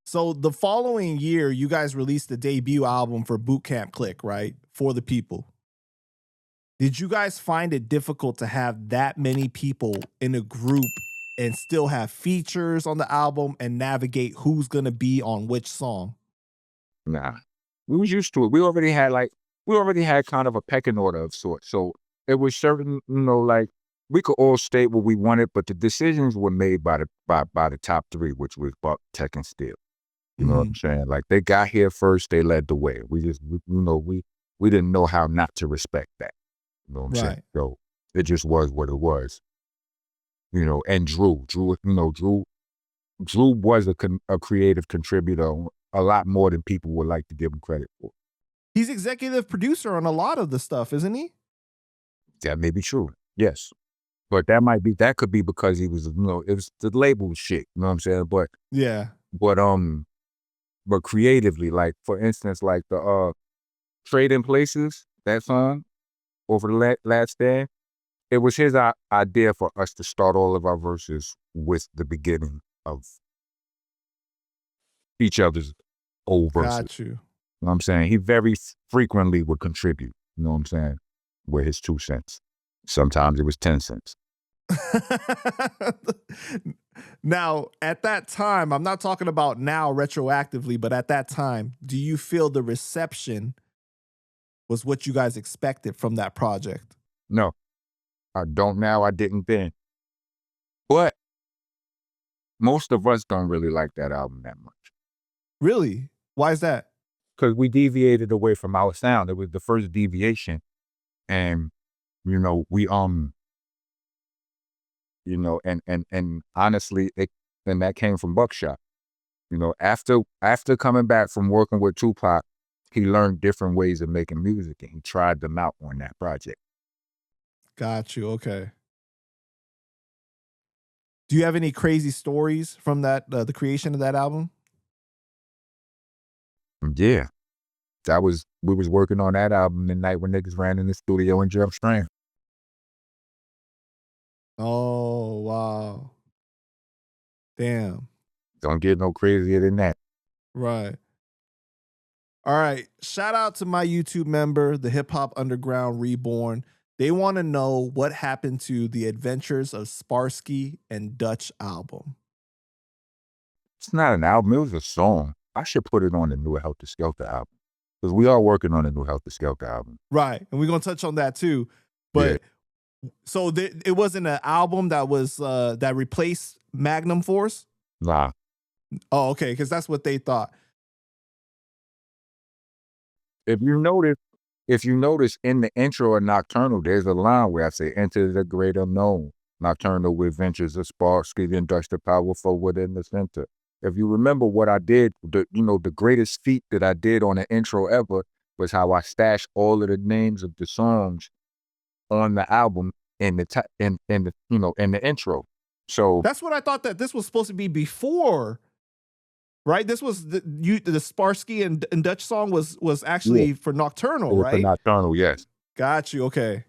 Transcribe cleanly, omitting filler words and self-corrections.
So the following year, you guys released the debut album for Boot Camp Clik, right? For the People. Did you guys find it difficult to have that many people in a group and still have features on the album and navigate who's going to be on which song? Nah, we was used to it. We already had kind of a pecking order of sorts. So it was certain, like we could all state what we wanted, but the decisions were made by the top three, which was Buck, Tech, and Steele. You know what I'm saying? Like they got here first, they led the way. We didn't know how not to respect that. You know what I'm saying? So it just was what it was. And Dru was a creative contributor, a lot more than people would like to give him credit for. He's executive producer on a lot of the stuff, isn't he? That may be true, yes. But that could be because he was, it was the label shit, you know what I'm saying? But yeah. But creatively, like for instance, like the Trading Places, that song, over the last stand, it was his idea for us to start all of our verses with the beginning of each other's old verses. Got you. You know what I'm saying? He very frequently would contribute, you know what I'm saying, with his 2 cents. Sometimes it was 10 cents. Now, at that time, I'm not talking about now retroactively, but at that time, do you feel the reception was what you guys expected from that project? No, I don't now. I didn't then. But most of us don't really like that album that much. Really? Why is that? Because we deviated away from our sound. It was the first deviation. And, and honestly, and that came from Buckshot. After coming back from working with Tupac, he learned different ways of making music and he tried them out on that project. Got you. Okay. Do you have any crazy stories from that, the creation of that album? Yeah. We was working on that album the night when niggas ran in the studio and jumped string. Oh, wow. Damn. Don't get no crazier than that. Right. All right. Shout out to my YouTube member, the Hip Hop Underground Reborn. They want to know what happened to the Adventures of Sparsky and Dutch album. It's not an album. It was a song. I should put it on the new Heltah Skeltah album because we are working on a new Heltah Skeltah album. Right. And we're going to touch on that too. But so it wasn't an album that was that replaced Magnum Force? Nah. Oh, okay. Because that's what they thought. If you notice in the intro of Nocturnal, there's a line where I say, "Enter the great unknown, Nocturnal with Adventures of Sparsky and Dutch, the powerful within the center." If you remember what I did, the greatest feat that I did on the intro ever was how I stashed all of the names of the songs on the album in the intro. So that's what I thought that this was supposed to be before. Right, this was the Sparsky and Dutch song was actually for Nocturnal, right? For Nocturnal, yes. Got you. Okay.